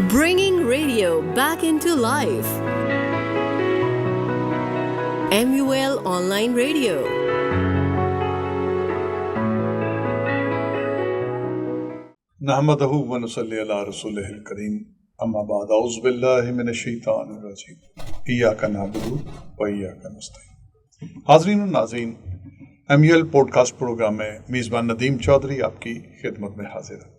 Bringing radio back into life. MUL Online Radio. نحمدہ و نصلی علی رسولہ الکریم اما بعد اعوذ باللہ من الشیطان الرجیم ایاک نعبد و ایاک نستعین۔ حاضرین و ناظرین، MUL پوڈ کاسٹ پروگرام میں میزبان ندیم چودھری آپ کی خدمت میں حاضر ہے۔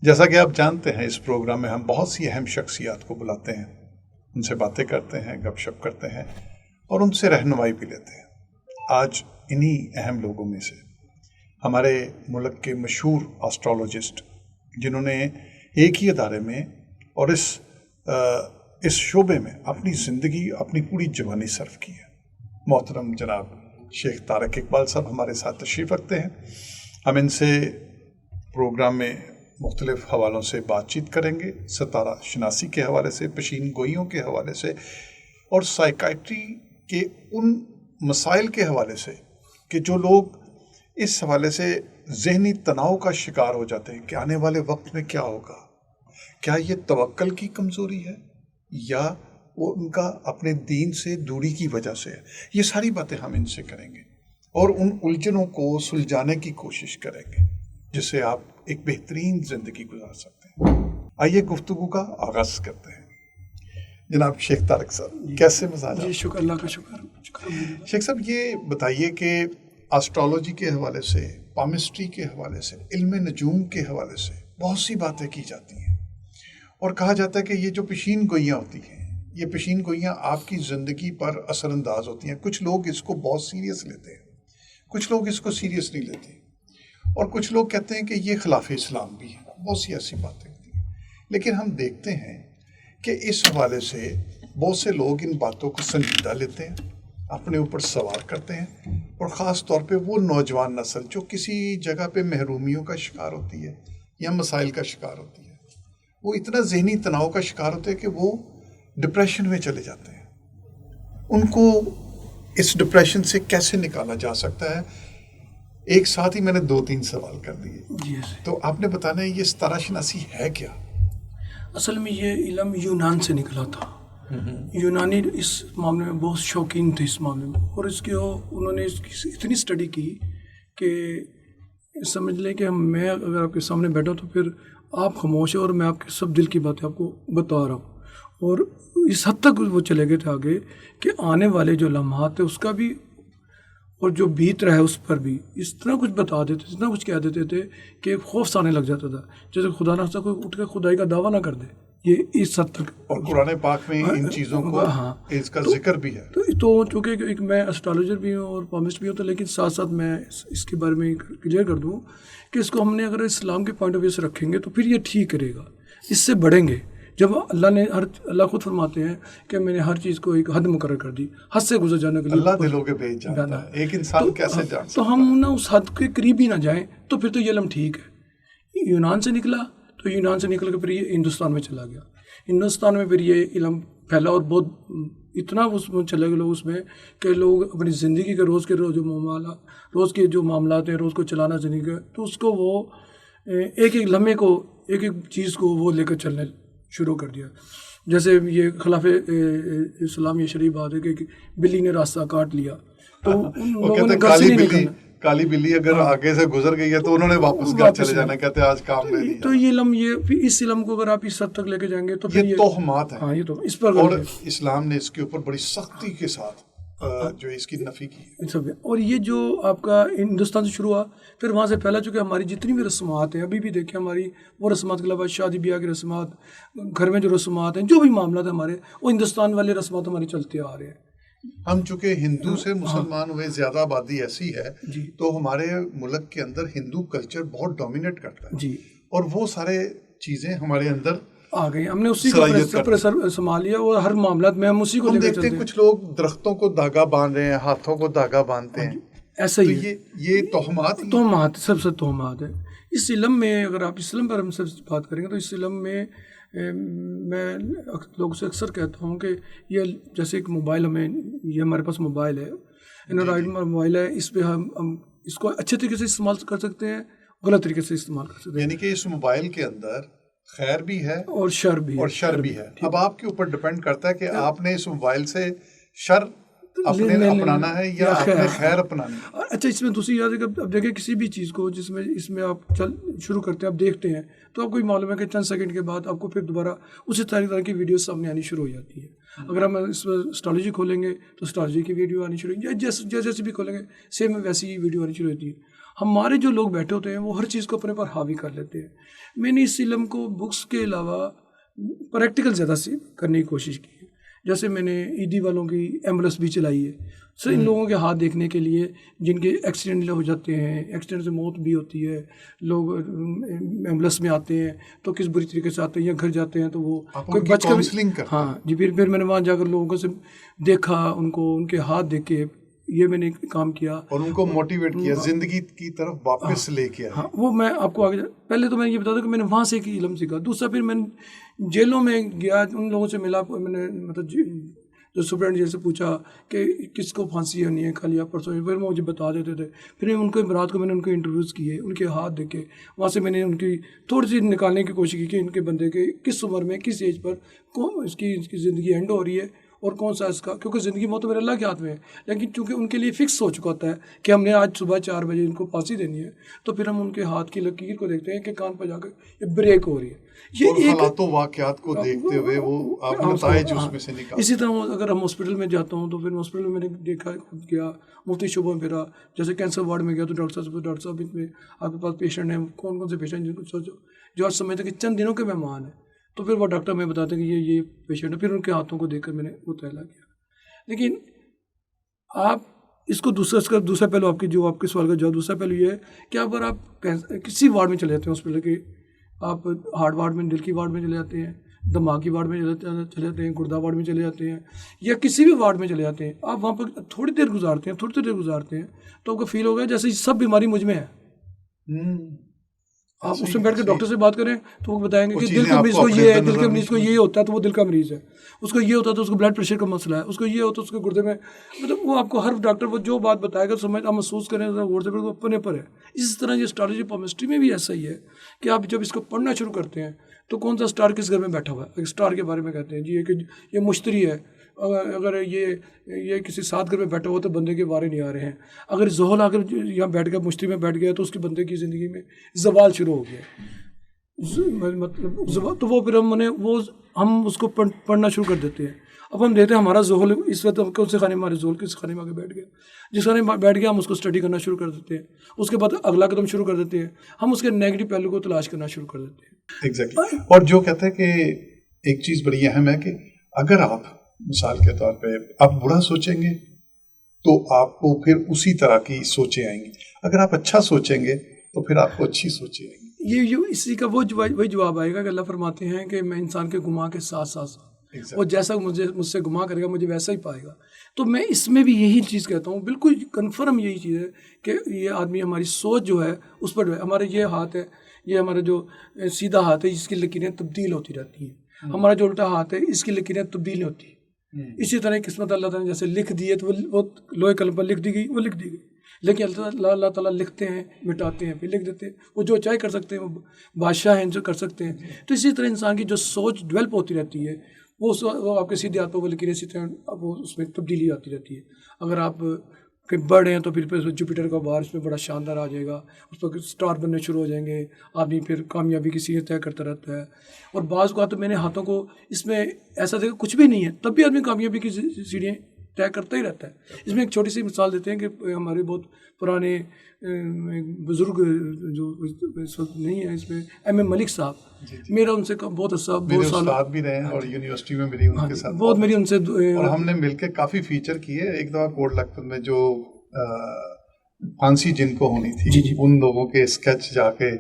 جیسا کہ آپ جانتے ہیں، اس پروگرام میں ہم بہت سی اہم شخصیات کو بلاتے ہیں، ان سے باتیں کرتے ہیں، گپ شپ کرتے ہیں اور ان سے رہنمائی بھی لیتے ہیں۔ آج انہی اہم لوگوں میں سے ہمارے ملک کے مشہور آسٹرالوجسٹ، جنہوں نے ایک ہی ادارے میں اور اس شعبے میں اپنی زندگی، اپنی پوری جوانی صرف کی ہے، محترم جناب شیخ طارق اقبال صاحب ہمارے ساتھ تشریف رکھتے ہیں۔ ہم ان سے پروگرام میں مختلف حوالوں سے بات چیت کریں گے، ستارہ شناسی کے حوالے سے، پیشین گوئیوں کے حوالے سے اور سائیکائٹری کے ان مسائل کے حوالے سے کہ جو لوگ اس حوالے سے ذہنی تناؤ کا شکار ہو جاتے ہیں کہ آنے والے وقت میں کیا ہوگا، کیا یہ توکل کی کمزوری ہے یا وہ ان کا اپنے دین سے دوری کی وجہ سے ہے۔ یہ ساری باتیں ہم ان سے کریں گے اور ان الجھنوں کو سلجھانے کی کوشش کریں گے جس سے آپ ایک بہترین زندگی گزار سکتے ہیں۔ آئیے گفتگو کا آغاز کرتے ہیں۔ جناب شیخ طارق صاحب، کیسے مزاج؟ جی شکر، اللہ کا شکر۔ شیخ صاحب، یہ بتائیے کہ آسٹرالوجی کے حوالے سے، پامسٹری کے حوالے سے، علم نجوم کے حوالے سے بہت سی باتیں کی جاتی ہیں اور کہا جاتا ہے کہ یہ جو پیشین گوئیاں ہوتی ہیں، یہ پیشین گوئیاں آپ کی زندگی پر اثر انداز ہوتی ہیں۔ کچھ لوگ اس کو بہت سیریس لیتے ہیں، کچھ لوگ اس کو سیریس نہیں لیتے اور کچھ لوگ کہتے ہیں کہ یہ خلاف اسلام بھی ہے۔ بہت سی ایسی باتیں ہوتی ہیں، لیکن ہم دیکھتے ہیں کہ اس حوالے سے بہت سے لوگ ان باتوں کو سنجیدہ لیتے ہیں، اپنے اوپر سوار کرتے ہیں، اور خاص طور پہ وہ نوجوان نسل جو کسی جگہ پہ محرومیوں کا شکار ہوتی ہے یا مسائل کا شکار ہوتی ہے، وہ اتنا ذہنی تناؤ کا شکار ہوتے ہیں کہ وہ ڈپریشن میں چلے جاتے ہیں۔ ان کو اس ڈپریشن سے کیسے نکالا جا سکتا ہے؟ ایک ساتھ ہی میں نے 2-3 سوال کر دیے، جی تو آپ نے بتانا ہے یہ ستارہ شناسی ہے کیا؟ اصل میں یہ علم یونان سے نکلا تھا۔ یونانی اس معاملے میں بہت شوقین تھے اس معاملے میں، اور انہوں نے اس کی اتنی اسٹڈی کی کہ سمجھ لیں کہ میں اگر آپ کے سامنے بیٹھا تو پھر آپ خاموش ہیں اور میں آپ کے سب دل کی باتیں آپ کو بتا رہا ہوں، اور اس حد تک وہ چلے گئے تھے آگے کہ آنے والے جو لمحات تھے اس کا بھی اور جو بیت رہا ہے اس پر بھی اس طرح کچھ بتا دیتے، اتنا کچھ کہہ دیتے تھے کہ خوف سانے لگ جاتا تھا، جیسے خدا نہ خواستہ کوئی اٹھ کے خدائی کا دعویٰ نہ کر دے۔ یہ اس حد تک، اور قرآن پاک میں ان چیزوں کو اس کا ذکر بھی ہے۔ تو چونکہ ایک میں اسٹرالوجر بھی ہوں اور پامسٹ بھی ہوں، تو لیکن ساتھ ساتھ میں اس کے بارے میں کلیئر کر دوں کہ اس کو ہم نے اگر اسلام کے پوائنٹ آف ویو سے رکھیں گے تو پھر یہ ٹھیک رہے گا، اس سے بڑھیں گے۔ جب اللہ خود فرماتے ہیں کہ میں نے ہر چیز کو ایک حد مقرر کر دی، حد سے گزر جانے کے لیے اللہ دلوں کے بھیج جانتا ہے، ایک انسان کیسے جان سکتا ہے؟ تو ہم نہ اس حد کے قریب ہی نہ جائیں، تو پھر تو یہ علم ٹھیک ہے۔ یونان سے نکلا، تو یونان سے نکل کے پھر یہ ہندوستان میں چلا گیا۔ ہندوستان میں پھر یہ علم پھیلا اور بہت اتنا اس میں چلے گئے لوگ اس میں کہ لوگ اپنی زندگی کے روز کے جو معاملات ہیں، روز کو چلانا زندگی کا، تو اس کو وہ ایک ایک لمحے کو، ایک ایک چیز کو وہ لے کر چلنے شروع کر دیا۔ جیسے یہ خلاف اسلام یہ شریف بات ہے کہ بلی نے راستہ کاٹ لیا، تو ان لوگوں نے گھر سے نہیں نکلنا۔ کالی بلی اگر آگے سے گزر گئی ہے تو انہوں نے واپس گھر چلے جانا، کہتے ہیں آج کام نہیں لیا۔ تو یہ علم، یہ اس علم کو اگر آپ اس حد تک لے کے جائیں گے تو پھر یہ توہمات ہیں۔ ہاں، یہ تو اس پر، اور اسلام نے اس کے اوپر بڑی سختی کے ساتھ جو اس کی نفی کی۔ اور یہ جو آپ کا ہندوستان سے شروع ہوا، پھر وہاں سے پھیلا، چکے ہماری جتنی بھی رسومات ہیں ابھی بھی دیکھیں، ہماری وہ رسومات کے علاوہ شادی بیاہ کی رسومات، گھر میں جو رسومات ہیں، جو بھی معاملات ہیں ہمارے، وہ ہندوستان والے رسومات ہماری چلتے آ رہے ہیں۔ ہم چونکہ ہندو سے مسلمان ہوئے، زیادہ آبادی ایسی ہے تو ہمارے ملک کے اندر ہندو کلچر بہت ڈومینیٹ کرتا ہے جی، اور وہ سارے چیزیں ہمارے اندر آ گئی، ہم نے اسی کو سنبھال لیا اور ہر معاملات میں ہم اسی کو لے کے چلتے ہیں۔ کچھ لوگ درختوں کو دھاگا باندھ رہے ہیں، ہاتھوں کو دھاگا باندھتے ہیں، ایسا ہی یہ توہمات سب سے توہمات ہے۔ اس علم میں اگر آپ اس علم پر ہم سے بات کریں گے تو اس علم میں میں لوگوں سے اکثر کہتا ہوں کہ یہ جیسے ایک موبائل، یہ ہمارے پاس موبائل ہے، اینڈرائڈ موبائل ہے، اس پہ ہم اس کو اچھے طریقے سے استعمال کر سکتے ہیں، غلط طریقے سے استعمال کر سکتے ہیں۔ یعنی کہ اس موبائل کے اندر خیر بھی ہے اور شر بھی ہے. اب آپ کے اوپر ڈپینڈ کرتا ہے کہ آپ نے اس موبائل سے شر اپنے اپنانا ہے یا اپنے خیر اپنانی ہے. اچھا اس میں دوسری یاد ہے کہ اب دیکھیں کسی بھی چیز کو جس میں اس میں آپ شروع کرتے ہیں، آپ دیکھتے ہیں تو آپ کو معلوم ہے کہ چند سیکنڈ کے بعد آپ کو پھر دوبارہ اسی طرح کی ویڈیوز سامنے آنی شروع ہو جاتی ہے. اگر ہم اس میں اسٹرالوجی کھولیں گے تو اسٹرالوجی کی ویڈیو آنی شروع ہوگی، جیسے بھی کھولیں گے سیم ویسی ہی ویڈیو آنی شروع ہوتی ہے. ہمارے جو لوگ بیٹھے ہوتے ہیں وہ ہر چیز کو اپنے پر حاوی کر لیتے ہیں. میں نے اس علم کو بکس کے علاوہ پریکٹیکل زیادہ سے کرنے کی کوشش کی ہے. جیسے میں نے ایدی والوں کی ایمبولینس بھی چلائی ہے، سر ان لوگوں کے ہاتھ دیکھنے کے لیے جن کے ایکسیڈنٹ ہو جاتے ہیں، ایکسیڈنٹ سے موت بھی ہوتی ہے، لوگ ایمبولینس میں آتے ہیں تو کس بری طریقے سے آتے ہیں یا گھر جاتے ہیں تو وہ کوئی بچ کر ہاں جی پھر میں نے وہاں جا کر لوگوں سے دیکھا، ان کو ان کے ہاتھ دیکھ کے یہ میں نے کام کیا اور ان کو موٹیویٹ کیا، زندگی کی طرف واپس لے کے آیا. ہاں وہ میں آپ کو آگے پہلے تو میں یہ بتا دوں کہ میں نے وہاں سے ایک علم سیکھا. دوسرا پھر میں جیلوں میں گیا، ان لوگوں سے ملا، میں نے مطلب جو سپرنٹ جیل سے پوچھا کہ کس کو پھانسی ہونی ہے کل یا پرسوں، پھر وہ مجھے بتا دیتے تھے. پھر ان کو رات کو میں نے ان کے انٹرویوز کیے، ان کے ہاتھ دیکھے، وہاں سے میں نے ان کی تھوڑی سی نکالنے کی کوشش کی کہ ان کے بندے کے کس عمر میں کس ایج پر اس کی زندگی اینڈ ہو رہی ہے اور کون سا اس کا، کیونکہ زندگی موت میرے اللہ کے ہاتھ میں ہے. لیکن چونکہ ان کے لیے فکس ہو چکا ہوتا ہے کہ ہم نے آج صبح 4 بجے ان کو پھانسی دینی ہے، تو پھر ہم ان کے ہاتھ کی لکیر کو دیکھتے ہیں کہ کان پہ جا کے یہ بریک ہو رہی ہے. یہ حالات و واقعات کو دیکھتے ہوئے وہ آپ نتائج اس میں سے نکال. اسی طرح اگر ہم ہاسپٹل میں جاتا ہوں تو پھر ہاسپٹل میں میں نے دیکھا گیا، مفتی شعبہ میں پھرا، جیسے کینسر وارڈ میں گیا تو ڈاکٹر صاحب اس میں آپ کے پاس پیشنٹ ہیں، کون سے پیشنٹ جن کو سوچو جو آج سمجھتے کہ چند دنوں کے مہمان ہیں، تو پھر وہ ڈاکٹر میں بتاتے ہیں کہ یہ پیشنٹ ہے. پھر ان کے ہاتھوں کو دیکھ کر میں نے وہ تحلا کیا. لیکن آپ اس کو دوسرا پہلو آپ کے سوال کا جواب دوسرا پہلو یہ ہے کہ اگر آپ کسی وارڈ میں چلے جاتے ہیں ہاسپٹل کے، آپ ہارٹ وارڈ میں، دل کی وارڈ میں چلے جاتے ہیں، دماغ کی وارڈ میں چلے جاتے ہیں، گردہ وارڈ میں چلے جاتے ہیں، یا کسی بھی وارڈ میں چلے جاتے ہیں، آپ وہاں پر تھوڑی دیر گزارتے ہیں تو آپ کو فیل ہوگا جیسے سب بیماری مجھ میں ہے. آپ اس میں بیٹھ کے ڈاکٹر سے بات کریں تو وہ بتائیں گے کہ دل کے مریض کو یہ ہے، دل کے مریض کو یہ ہوتا ہے تو وہ دل کا مریض ہے، اس کو یہ ہوتا ہے تو اس کو بلڈ پریشر کا مسئلہ ہے، اس کو یہ ہوتا ہے اس کے گردے میں، مطلب وہ آپ کو ہر ڈاکٹر وہ جو بات بتائے گا سمجھ آپ محسوس کریں غور سے، وہ اپنے پر ہے. اسی طرح یہ اسٹرالوجی پامسٹری میں بھی ایسا ہی ہے کہ آپ جب اس کو پڑھنا شروع کرتے ہیں تو کون سا اسٹار کس گھر میں بیٹھا ہوا ہے، اسٹار کے بارے میں کہتے ہیں جی کہ یہ مشتری ہے، اگر یہ کسی ساتھ گھر میں بیٹھا ہوا تو بندے کے وارے نہیں آ رہے ہیں. اگر زحل آ کر یہاں بیٹھ گیا، مشتری میں بیٹھ گیا تو اس کے بندے کی زندگی میں زوال شروع ہو گیا. مطلب تو وہ پھر ہم اس کو پڑھنا شروع کر دیتے ہیں. اب ہم دیتے ہیں ہمارا زحل اس وقت کون سے خانے میں ہمارے زحل کس خانے میں آ کے بیٹھ گیا، جس خانے میں بیٹھ گیا ہم اس کو اسٹڈی کرنا شروع کر دیتے ہیں. اس کے بعد اگلا قدم شروع کر دیتے ہیں، ہم اس کے نیگیٹو پہلو کو تلاش کرنا شروع کر دیتے ہیں. ایگزیکٹلی. اور جو کہتے ہیں کہ ایک چیز بڑی اہم ہے کہ اگر آپ مثال کے طور پہ آپ برا سوچیں گے تو آپ کو پھر اسی طرح کی سوچیں آئیں گی، اگر آپ اچھا سوچیں گے تو پھر آپ کو اچھی سوچیں آئیں گی. یہ اسی کا وہی جواب آئے گا کہ اللہ فرماتے ہیں کہ میں انسان کے گناہ کے ساتھ وہ جیسا مجھ سے گناہ کرے گا مجھے ویسا ہی پائے گا. تو میں اس میں بھی یہی چیز کہتا ہوں، بالکل کنفرم یہی چیز ہے کہ یہ آدمی ہماری سوچ جو ہے اس پر ہمارے یہ ہاتھ ہے، یہ ہمارا جو سیدھا ہاتھ ہے اس کی لکیریں تبدیل ہوتی رہتی ہیں، ہمارا جو الٹا ہاتھ ہے اس کی لکیریں تبدیل ہوتی ہیں. اسی طرح قسمت اللہ تعالیٰ نے جیسے لکھ دی ہے تو وہ لوہے قلم پر لکھ دی گئی، وہ لکھ دی گئی. لیکن اللہ تعالیٰ لکھتے ہیں، مٹاتے ہیں، پھر لکھ دیتے ہیں. وہ جو چاہے کر سکتے ہیں، وہ بادشاہ ہیں جو کر سکتے ہیں. تو اسی طرح انسان کی جو سوچ ڈیولپ ہوتی رہتی ہے وہ آپ کے سیدھے ہاتھ پر وہ لکیریں اسی طرح وہ اس میں تبدیلی آتی رہتی ہے. اگر آپ بڑے ہیں تو پھر جوپیٹر کا بار اس میں بڑا شاندار آ جائے گا، اس پر اسٹار بننے شروع ہو جائیں گے، آدمی پھر کامیابی کی سیڑھی طے کرتا رہتا ہے. اور بعض اوقات تو میں نے ہاتھوں کو اس میں ایسا دیکھا کچھ بھی نہیں ہے تب بھی آدمی کامیابی کی سیڑھیاں طے کرتا ہی رہتا ہے. اس میں ایک چھوٹی سی مثال دیتے ہیں کہ ہمارے بہت پرانے بزرگ جو اس وقت نہیں ہیں اس میں ایم ملک صاحب، میرا ان سے بہت عرصہ بہت سال بھی رہے ہیں اور یونیورسٹی میں میری ان کے ساتھ بہت میری ان سے اور ہم نے مل کے کافی فیچر کیے. ایک دفعہ کوٹ لکھپت میں جو پھانسی جن کو ہونی تھی ان لوگوں کے اسکیچ جا کے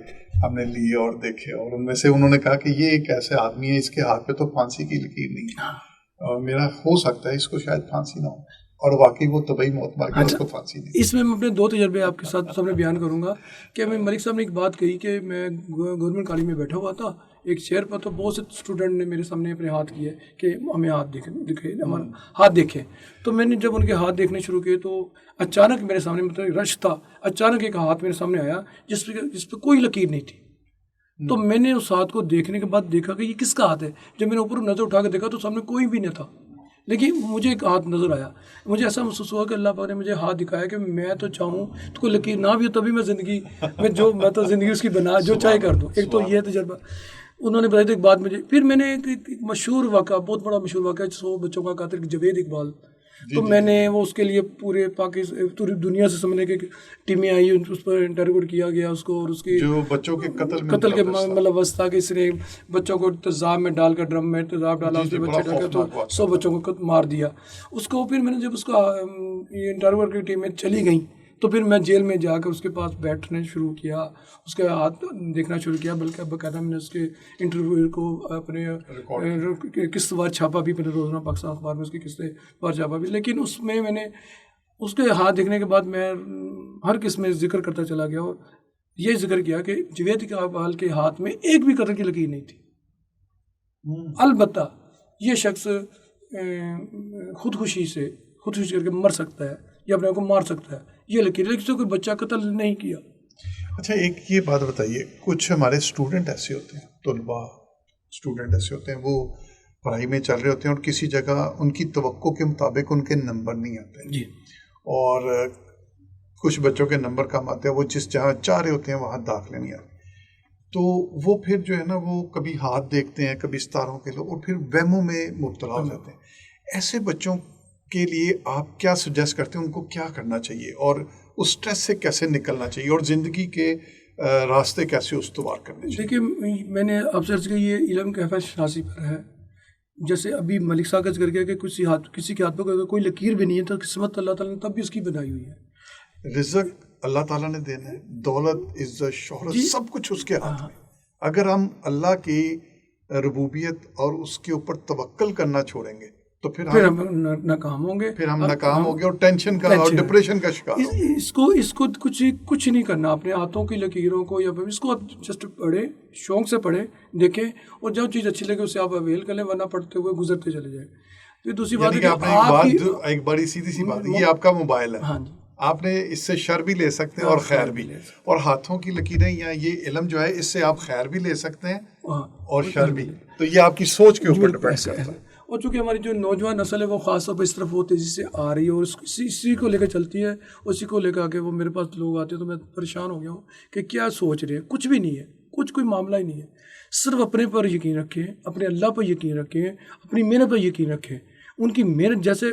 ہم نے لیے اور دیکھے، اور ان میں سے انہوں نے کہا کہ یہ ایک ایسے آدمی ہے اس کے ہاتھ پہ تو پھانسی کی لکیر نہیں ہے، اور میرا ہو سکتا ہے اس کو شاید پھانسی نہ ہو، اور واقعی وہ طبعی موت مار کے اس کو پھانسی دی. اس میں اپنے 2 تجربے آپ کے ساتھ سامنے بیان کروں گا کہ ہمیں ملک صاحب نے ایک بات کہی کہ میں گورنمنٹ کالج میں بیٹھا ہوا تھا ایک چیئر پر، تو بہت سے اسٹوڈنٹ نے میرے سامنے اپنے ہاتھ کیے کہ ہمیں ہاتھ دکھے ہمارا ہاتھ دیکھیں. تو میں نے جب ان کے ہاتھ دیکھنے شروع کیے تو اچانک میرے سامنے مطلب رش تھا، اچانک ایک ہاتھ میرے سامنے آیا جس پہ کوئی لکیر نہیں تھی. تو میں نے اس ہاتھ کو دیکھنے کے بعد دیکھا کہ یہ کس کا ہاتھ ہے. جب میں نے اوپر نظر اٹھا کے دیکھا تو سامنے کوئی بھی نہیں تھا, لیکن مجھے ایک ہاتھ نظر آیا. مجھے ایسا محسوس ہوا کہ اللہ پاک نے مجھے ہاتھ دکھایا کہ میں تو چاہوں تو کوئی لکیر نہ بھی ہو تبھی میں زندگی میں تو زندگی اس کی بنا جو چاہے کر دوں. ایک تو یہ تجربہ انہوں نے بتایا تھا. ایک بات مجھے پھر میں نے ایک مشہور واقعہ, بہت بڑا مشہور واقعہ 100 بچوں کا قاتل جاوید اقبال, تو میں نے وہ اس کے لیے پورے پوری دنیا سے سمجھنے کے ٹیمیں آئی, اس پر انٹروگیٹ کیا گیا اس کو, اور اس کی جو بچوں کے قتل کے ملوث تھا کہ اس نے بچوں کو تیزاب میں ڈال کر ڈرم میں تیزاب ڈالا, اس کے بچے ڈال کر تو 100 بچوں کو مار دیا اس کو. پھر میں نے جب اس کا انٹروگیٹ کی ٹیمیں چلی گئیں تو پھر میں جیل میں جا کر اس کے پاس بیٹھنے شروع کیا, اس کے ہاتھ دیکھنا شروع کیا, بلکہ باقاعدہ میں نے اس کے انٹرویو کو اپنے قسط وار چھاپا بھی, میں نے روزانہ پاکستان اخبار میں اس کی قسط وار چھاپا بھی. لیکن اس میں نے اس کے ہاتھ دیکھنے کے بعد میں ہر قسم میں ذکر کرتا چلا گیا, اور یہ ذکر کیا کہ جاوید اقبال کے ہاتھ میں ایک بھی قتل کی لکیر نہیں تھی. البتہ یہ شخص خودکشی کر کے مر سکتا ہے یا اپنے آپ کو مار سکتا ہے, یہ لکیر, لیکن کوئی بچہ قتل نہیں کیا. اچھا ایک یہ بات بتائیے, کچھ ہمارے اسٹوڈنٹ ایسے ہوتے ہیں, طلباء اسٹوڈنٹ ایسے ہوتے ہیں, وہ پڑھائی میں چل رہے ہوتے ہیں اور کسی جگہ ان کی توقع کے مطابق ان کے نمبر نہیں آتے جی, اور کچھ بچوں کے نمبر کم آتے ہیں, وہ جس جہاں چاہ رہے ہوتے ہیں وہاں داخلے نہیں آتے, تو وہ پھر جو ہے نا وہ کبھی ہاتھ دیکھتے ہیں کبھی ستاروں کے لوگ, اور پھر وہموں میں مبتلا ہو جاتے ہیں. ایسے بچوں کے لیے آپ کیا سجیسٹ کرتے ہیں, ان کو کیا کرنا چاہیے اور اس اسٹریس سے کیسے نکلنا چاہیے اور زندگی کے راستے کیسے استوار کرنے چاہیے؟ دیکھیے میں نے آپ سے عرض کیا یہ علم کیفیت شناسی پر ہے. جیسے ابھی ملک صاحب کا ذکر کیا کہ کسی کے ہاتھ پہ اگر کوئی لکیر بھی نہیں ہے تو قسمت اللہ تعالیٰ نے تب بھی اس کی بنائی ہوئی ہے. رزق اللہ تعالیٰ نے دینا ہے, دولت عزت شہرت سب کچھ اس کے ہاتھ میں. اگر ہم اللہ کی ربوبیت اور اس کے اوپر توکل کرنا چھوڑیں گے تو پھر ہم ناکام ہوں گے, پھر ہم ناکام ہوں گے اور ٹینشن کا اور ڈپریشن کا شکار ہوں گے. اس کو کچھ نہیں کرنا, اپنے ہاتھوں کی لکیروں کو یا اس کو آپ جسٹ پڑھیں, شوق سے پڑھیں, دیکھیں, اور جو چیز اچھی لگے اسے آپ اویل کر لیں, ورنہ پڑھتے ہوئے گزرتے چلے جائیں. پھر دوسری بات ہے کہ ایک بڑی سیدھی سی بات, یہ آپ کا موبائل ہے, آپ نے اس سے شر بھی لے سکتے ہیں اور خیر بھی, اور ہاتھوں کی لکیریں یا یہ علم جو ہے اس سے آپ خیر بھی لے سکتے ہیں اور شر بھی. تو یہ آپ کی سوچ کے اوپر ڈپینڈ کرتا ہے. اور چونکہ ہماری جو نوجوان نسل ہے وہ خاص طور پر اس طرف وہ تیزی سے آ رہی ہے اور اسی کو لے کر چلتی ہے, اسی کو لے کر آ کے وہ میرے پاس لوگ آتے ہیں تو میں پریشان ہو گیا ہوں کہ کیا سوچ رہے ہیں. کچھ بھی نہیں ہے, کوئی معاملہ ہی نہیں ہے. صرف اپنے پر یقین رکھیں, اپنے اللہ پر یقین رکھیں, اپنی محنت پر یقین رکھیں. ان کی محنت جیسے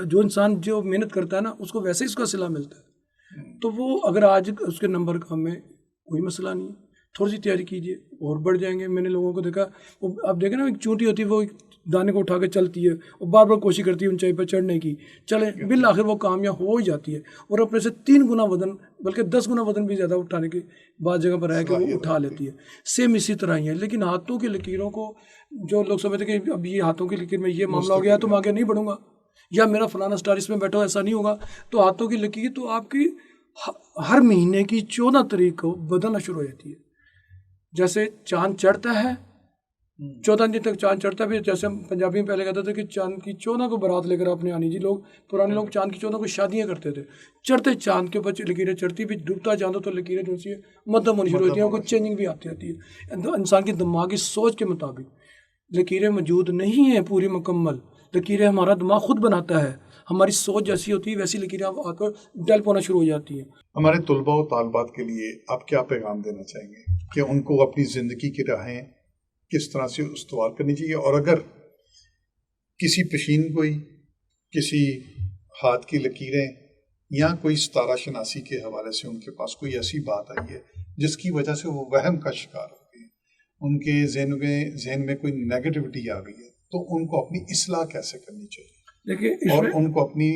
جو انسان جو محنت کرتا ہے نا اس کو ویسے ہی اس کا صلہ ملتا ہے. تو وہ اگر آج اس کے نمبر کم ہے کوئی مسئلہ نہیں ہے, تھوڑی سی تیاری کیجیے اور بڑھ جائیں گے. میں نے لوگوں کو دیکھا, وہ آپ دیکھیں نا ایک چونٹی ہوتی ہے وہ دانے کو اٹھا کے چلتی ہے, اور بار بار کوشش کرتی ہے اونچائی پر چڑھنے کی, چلیں بالآخر وہ کامیاب ہو ہی جاتی ہے, اور اپنے سے 3 گنا وزن بلکہ 10 گنا وزن بھی زیادہ اٹھانے کی بعض جگہ پر ہے کہ وہ اٹھا لیتی ہے. سیم اسی طرح ہی ہے. لیکن ہاتھوں کی لکیروں کو جو لوگ سمجھتے ہیں کہ اب یہ ہاتھوں کی لکیر میں یہ معاملہ ہو گیا تو میں آگے نہیں بڑھوں گا, یا میرا فلانا اسٹار اس میں بیٹھا ہو, ایسا نہیں ہوگا. تو ہاتھوں کی لکیر تو آپ کی ہر مہینے کی 14 تاریخ کو بدلنا شروع ہو جاتی ہے. جیسے چاند چڑھتا ہے 14 دن تک چاند چڑھتا ہے. جیسے ہم پنجابی میں پہلے کہتے تھے کہ چاند کی 14 کو بارات لے کر اپنے آنی جی, لوگ پرانے لوگ چاند کی 14 کو شادیاں کرتے تھے. چڑھتے چاند کے اوپر لکیریں چڑھتی بھی, ڈوبتا چاند ہو تو لکیریں جو سی مدھم ہونی شروع ہوتی ہیں, کوئی چینجنگ بھی آتی رہتی ہے. انسان کی دماغی سوچ کے مطابق لکیریں موجود نہیں ہیں پوری مکمل. لکیریں ہمارا دماغ خود بناتا ہے, ہماری سوچ جیسی ہوتی ہے ویسی لکیریں آ کر ڈیولپ ہونا شروع ہو جاتی ہیں. ہمارے طلباء و طالبات کے لیے آپ کیا پیغام دینا چاہیں گے کہ ان کو اپنی زندگی کی راہیں کس طرح سے استوار کرنی چاہیے, اور اگر کسی پشین گوئی, کسی ہاتھ کی لکیریں یا کوئی ستارہ شناسی کے حوالے سے ان کے پاس کوئی ایسی بات آئی ہے جس کی وجہ سے وہ وہم کا شکار ہو گئے, ان کے ذہن میں کوئی نیگیٹیوٹی آ گئی ہے, تو ان کو اپنی اصلاح کیسے کرنی چاہیے؟ دیکھیے, اور ان کو اپنی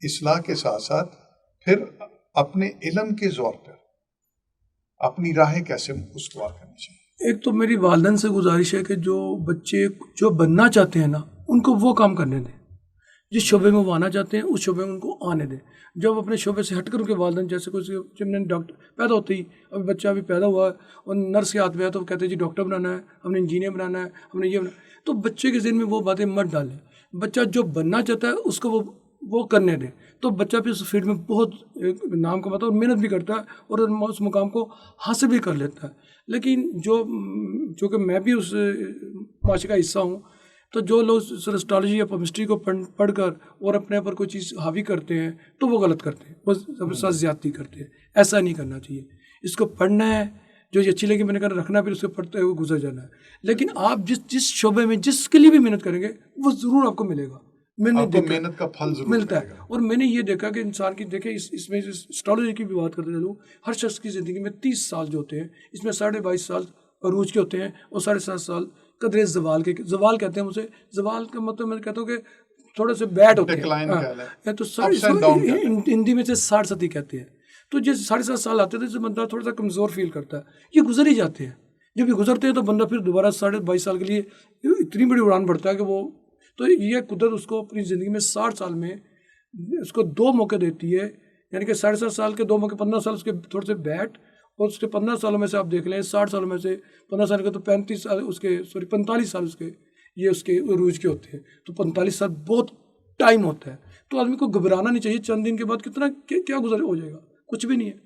اصلاح کے ساتھ ساتھ پھر اپنے علم کے زور پر اپنی راہیں کیسے استوار کرنی چاہیے؟ ایک تو میری والدین سے گزارش ہے کہ جو بچے جو بننا چاہتے ہیں نا ان کو وہ کام کرنے دیں, جس شعبے میں وہ آنا چاہتے ہیں اس شعبے میں ان کو آنے دیں. جب اپنے شعبے سے ہٹ کر ان کے والدین, جیسے کوئی جب نے ڈاکٹر پیدا ہوتے ہی, ابھی بچہ ابھی پیدا ہوا ہے اور نرس کے ہاتھ میں ہے تو وہ کہتے ہیں جی ڈاکٹر بنانا ہے, ہم نے انجینئر بنانا ہے, ہم نے یہ بنانا ہے. تو بچے کے ذہن میں وہ باتیں مت ڈالیں. بچہ جو بننا چاہتا ہے اس کو وہ وہ کرنے دیں تو بچہ پھر اس فیلڈ میں بہت نام کماتا ہے اور محنت بھی کرتا ہے اور اس مقام کو حاصل بھی کر لیتا ہے. لیکن چونکہ میں بھی اس معاشرے کا حصہ ہوں تو جو لوگ اسٹرالوجی یا کیمسٹری کو پڑھ کر اور اپنے پر کوئی چیز حاوی کرتے ہیں تو وہ غلط کرتے ہیں, وہ اپنے ساتھ زیادتی کرتے ہیں. ایسا نہیں کرنا چاہیے. اس کو پڑھنا ہے, جو اچھی لگی میں نے کہا رکھنا, پھر اس کو پڑھتے ہوئے گزر جانا ہے. لیکن آپ جس شعبے میں جس کے لیے بھی محنت کریں گے وہ ضرور آپ کو ملے گا. میں نے دیکھا محنت کا پھل ضرور ملتا ہے. اور میں نے یہ دیکھا کہ انسان کی دیکھیں اس میں اسٹرالوجی کی بھی بات کرتے چلوں, ہر شخص کی زندگی میں 30 سال جو ہوتے ہیں اس میں 22.5 سال عروج کے ہوتے ہیں اور 7.5 سال قدرے زوال کے. زوال کہتے ہیں اسے, زوال کا مطلب میں کہتا ہوں کہ تھوڑے سے بیڈ ہوتے ہیں, تو ہندی میں سے 60 کہتے ہیں. تو جس 7.5 سال آتے تھے بندہ تھوڑا سا کمزور فیل کرتا ہے, یہ گزر ہی جاتے ہیں. جب یہ گزرتے ہیں تو بندہ پھر دوبارہ 22.5 سال کے لیے اتنی بڑی اڑان بڑھتا ہے کہ وہ, تو یہ قدرت اس کو اپنی زندگی میں 60 سال میں اس کو 2 موقع دیتی ہے. یعنی کہ 7.5 سال کے 2 موقع, 15 سال اس کے تھوڑے سے بیٹھ, اور اس کے 15 سالوں میں سے آپ دیکھ لیں 60 سالوں میں سے 15 سال کے تو 35 سال اس کے 45 سال اس کے یہ اس کے عروج کے ہوتے ہیں. تو 45 سال بہت ٹائم ہوتا ہے. تو آدمی کو گھبرانا نہیں چاہیے. چند دن کے بعد کتنا کیا گزر ہو جائے گا, کچھ بھی نہیں ہے.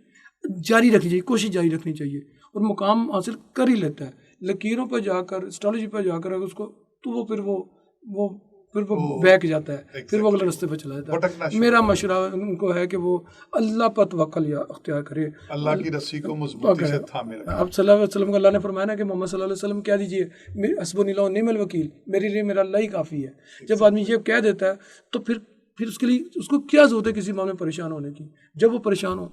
جاری رکھنی چاہیے, کوشش جاری رکھنی چاہیے اور مقام حاصل کر ہی لیتا ہے. لکیروں پہ جا کر, اسٹرالوجی پہ جا کر اگر اس کو, تو وہ پھر بہک جاتا ہے, پھر وہ اگلے راستے پہ چلا جاتا ہے. میرا مشورہ ان کو ہے کہ وہ اللہ پر توکل یا اختیار کرے, اللہ کی رسی کو مضبوطی سے تھامے رکھے. اب صلی اللہ علیہ وسلم کو اللہ نے فرمایا نا کہ محمد صلی اللہ علیہ وسلم کہہ دیجیے حسبنی اللہ و نعم الوکیل, میرے لیے میرا اللہ ہی کافی ہے. جب آدمی یہ کہہ دیتا ہے تو پھر اس کے لیے اس کو کیا ضرورت ہے کسی معاملے میں پریشان ہونے کی. جب وہ پریشان ہو,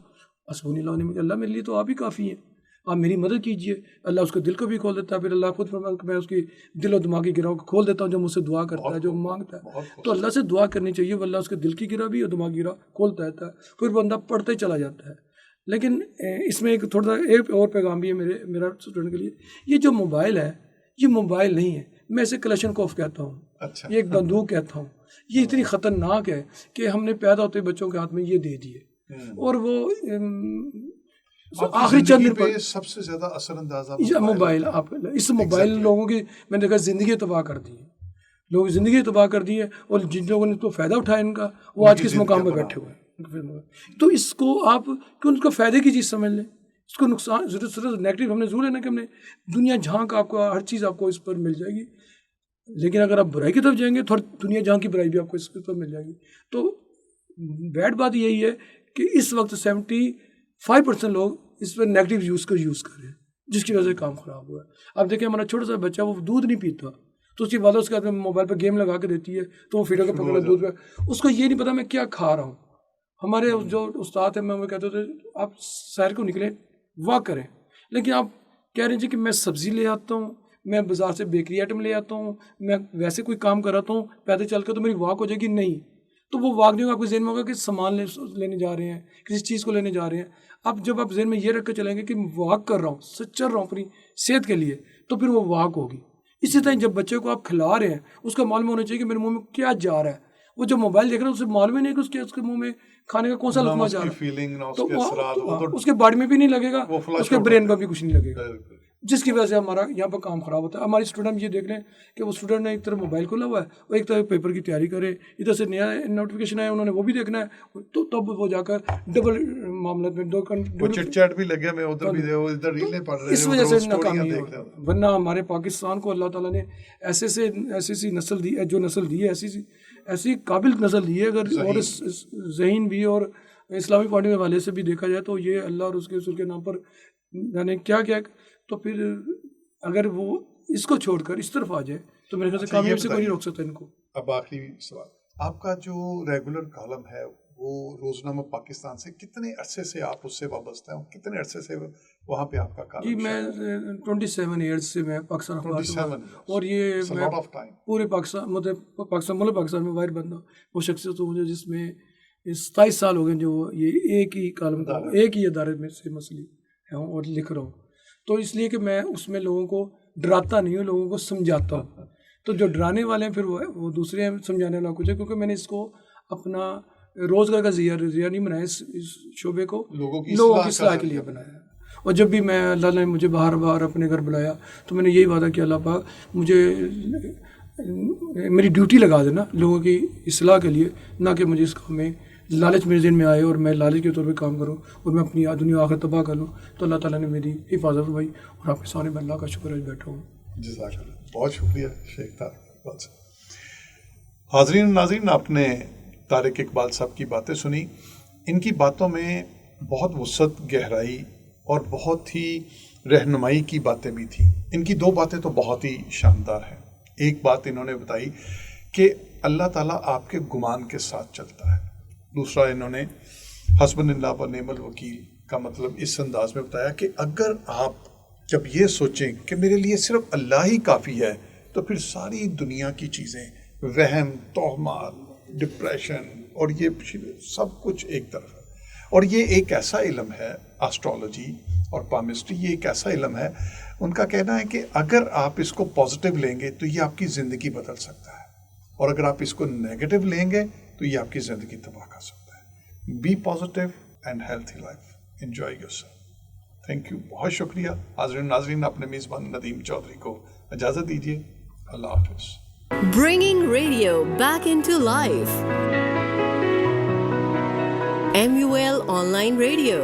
حسبنی اللہ و نعم الوکیل, اللہ میرے لیے تو آپ ہی کافی ہیں, آپ میری مدد کیجیے. اللہ اس کے دل کو بھی کھول دیتا ہے. پھر اللہ خود فرماتا ہے کہ میں اس کی دل و دماغ کی گرہ کو کھول دیتا ہوں جو مجھ سے دعا کرتا ہے, جو مانگتا ہے. تو اللہ سے دعا کرنی چاہیے. وہ اللہ اس کے دل کی گرہ بھی اور دماغ کی گرہ کھولتا رہتا ہے. پھر بندہ پڑھتا ہی چلا جاتا ہے. لیکن اس میں ایک تھوڑا سا ایک اور پیغام بھی ہے میرا اسٹوڈنٹ کے لیے. یہ جو موبائل ہے یہ موبائل نہیں ہے, میں اسے کلشن کوف کہتا ہوں. یہ ایک بندوق کہتا ہوں. یہ اتنی خطرناک ہے کہ ہم نے پیدا ہوتے بچوں کے ہاتھ میں یہ دے دیے, اور وہ آخری چند دن پر سب سے زیادہ اثر انداز موبائل. آپ اس موبائل لوگوں کی میں نے دیکھا زندگی تباہ کر دی ہے. لوگ زندگی تباہ کر دی ہے, اور جن لوگوں نے تو فائدہ اٹھایا ان کا, وہ آج کس مقام پہ بیٹھے ہوئے ہیں. تو اس کو آپ کیوں, اس کو فائدے کی چیز سمجھ لیں. اس کو نقصان ضرورت نیگیٹو ہم نے ضرور لینا کہ ہم نے دنیا جہاں کا آپ کو ہر چیز آپ کو اس پر مل جائے گی. لیکن اگر آپ برائی کی طرف جائیں گے تو دنیا جہاں کی برائی بھی آپ کو اس پر مل جائے گی. تو بیڈ بات یہی ہے کہ اس وقت 75% لوگ اس پر نیگیٹو یوز کر رہے ہیں, جس کی وجہ سے کام خراب ہوا ہے. اب دیکھیں ہمارا چھوٹا سا بچہ وہ دودھ نہیں پیتا, تو اس کی والدہ اس کے ہاتھ میں موبائل پہ گیم لگا کے دیتی ہے, تو وہ فیڈر کے پکڑا دودھ پہ, اس کو یہ نہیں پتا میں کیا کھا رہا ہوں. ہمارے جو استاد ہیں میں وہ کہتے تھے آپ سیر کو نکلیں واک کریں, لیکن آپ کہہ رہے ہیں کہ میں سبزی لے آتا ہوں, میں بازار سے بیکری آئٹم لے آتا ہوں, میں ویسے کوئی کام کراتا ہوں پیدل چل کر, تو میری واک ہو جائے گی. نہیں, تو وہ واک نہیں ہوگا. آپ کے ذہن میں ہوگا کہ سامان لینے جا رہے ہیں, کسی چیز کو لینے جا رہے ہیں. اب جب آپ ذہن میں یہ رکھ کے چلیں گے کہ واک کر رہا ہوں, چل رہا ہوں اپنی صحت کے لیے, تو پھر وہ واک ہوگی. اسی طرح جب بچے کو آپ کھلا رہے ہیں اس کا معلوم ہونا چاہیے کہ میرے منہ میں کیا جا رہا ہے. وہ جو موبائل دیکھ رہا ہے اسے معلوم ہی نہیں کہ اس کے منہ میں کھانے کا کون سا لقمہ جا رہا ہے, تو اس کے باڈی میں بھی نہیں لگے گا, اس کے برین پر بھی کچھ نہیں لگے گا, جس کی وجہ سے ہمارا یہاں پر کام خراب ہوتا ہے. ہماری اسٹوڈنٹ یہ دیکھ لیں کہ وہ اسٹوڈنٹ نے ایک طرف موبائل کھولا ہوا ہے اور ایک طرف پیپر کی تیاری کرے, ادھر سے نیا نوٹیفکیشن آیا انہوں نے وہ بھی دیکھنا ہے, تو تب وہ جا کر ڈبل معاملات میں چٹ چیٹ بھی لگے, میں ادھر بھی ادھر ریلیں پڑھ رہے ہیں, اس وجہ سے ناکامی ہے. ورنہ ہمارے پاکستان کو اللہ تعالیٰ نے ایسی نسل دی ہے, جو نسل دی ہے ایسی قابل نسل دی ہے. اگر اور ذہین بھی اور اسلامی پارٹی کے حوالے سے بھی دیکھا جائے تو یہ اللہ اور اس کے رسول کے نام پر یعنی کیا, تو پھر اگر وہ اس کو چھوڑ کر اس طرف آ جائے تو میرے خیال سے کامیاب سے کوئی نہیں روک سکتا ان کو. اب آخری سوال, آپ کا جو ریگولر کالم ہے وہ روزنامہ پاکستان سے کتنے عرصے سے آپ اس سے وابستہ ہیں, کتنے عرصے سے وہاں پہ آپ کا کالم؟ جی میں 27 ایئرس سے میں پاکستان اخبار میں, اور یہ میں پورے پاکستان ملک پاکستان میں واحد بندہ وہ شخصیت ہوں مجھے جس میں 27 سال ہو گئے جو یہ ایک ہی کالم ایک ہی ادارے میں سے مسئلے ہوں اور لکھ رہا ہوں. تو اس لیے کہ میں اس میں لوگوں کو ڈراتا نہیں ہوں, لوگوں کو سمجھاتا ہوں. تو جو ڈرانے والے ہیں پھر وہ دوسرے ہیں سمجھانے والا کچھ ہے, کیونکہ میں نے اس کو اپنا روزگار کا ذریعہ نہیں بنایا, اس شعبے کو لوگوں کی اصلاح کے لیے بنایا. اور جب بھی میں اللہ نے مجھے بار بار اپنے گھر بلایا تو میں نے یہی وعدہ کیا, اللہ پاک مجھے میری ڈیوٹی لگا دینا لوگوں کی اصلاح کے لیے، نہ کہ مجھے اس کام میں لالچ میرے ذہن میں آئے اور میں لالچ کے طور پہ کام کروں اور میں اپنی دنیا آخر تباہ کر لوں. تو اللہ تعالیٰ نے میری حفاظت فرمائی اور آپ کے سامنے میں اللہ کا شکر ہے بیٹھا ہوں. جزاک اللہ، بہت شکریہ شیخ طارق اقبال صاحب. حاضرین و ناظرین، آپ نے طارق اقبال صاحب کی باتیں سنی. ان کی باتوں میں بہت وسعت، گہرائی اور بہت ہی رہنمائی کی باتیں بھی تھیں. ان کی 2 باتیں تو بہت ہی شاندار ہیں. ایک بات انہوں نے بتائی کہ اللہ تعالیٰ آپ کے گمان کے ساتھ چلتا ہے. دوسرا انہوں نے حسبن اللہ و نعم الوکیل کا مطلب اس انداز میں بتایا کہ اگر آپ جب یہ سوچیں کہ میرے لیے صرف اللہ ہی کافی ہے تو پھر ساری دنیا کی چیزیں، وہم، توہمات، ڈپریشن اور یہ سب کچھ ایک طرف ہے. اور یہ ایک ایسا علم ہے، ایسٹرالوجی اور پامسٹری، یہ ایک ایسا علم ہے، ان کا کہنا ہے کہ اگر آپ اس کو پازیٹیو لیں گے تو یہ آپ کی زندگی بدل سکتا ہے، اور اگر آپ اس کو نیگیٹو لیں گے تو یہ آپ کی زندگی تباہ کر سکتا ہے. Be positive and healthy life, enjoy yourself. Thank you, بہت شکریہ. حاضرین ناظرین، اپنے میزبان ندیم چودھری کو اجازت دیجیے. اللہ حافظ. Bringing radio back into life. MUL Online Radio.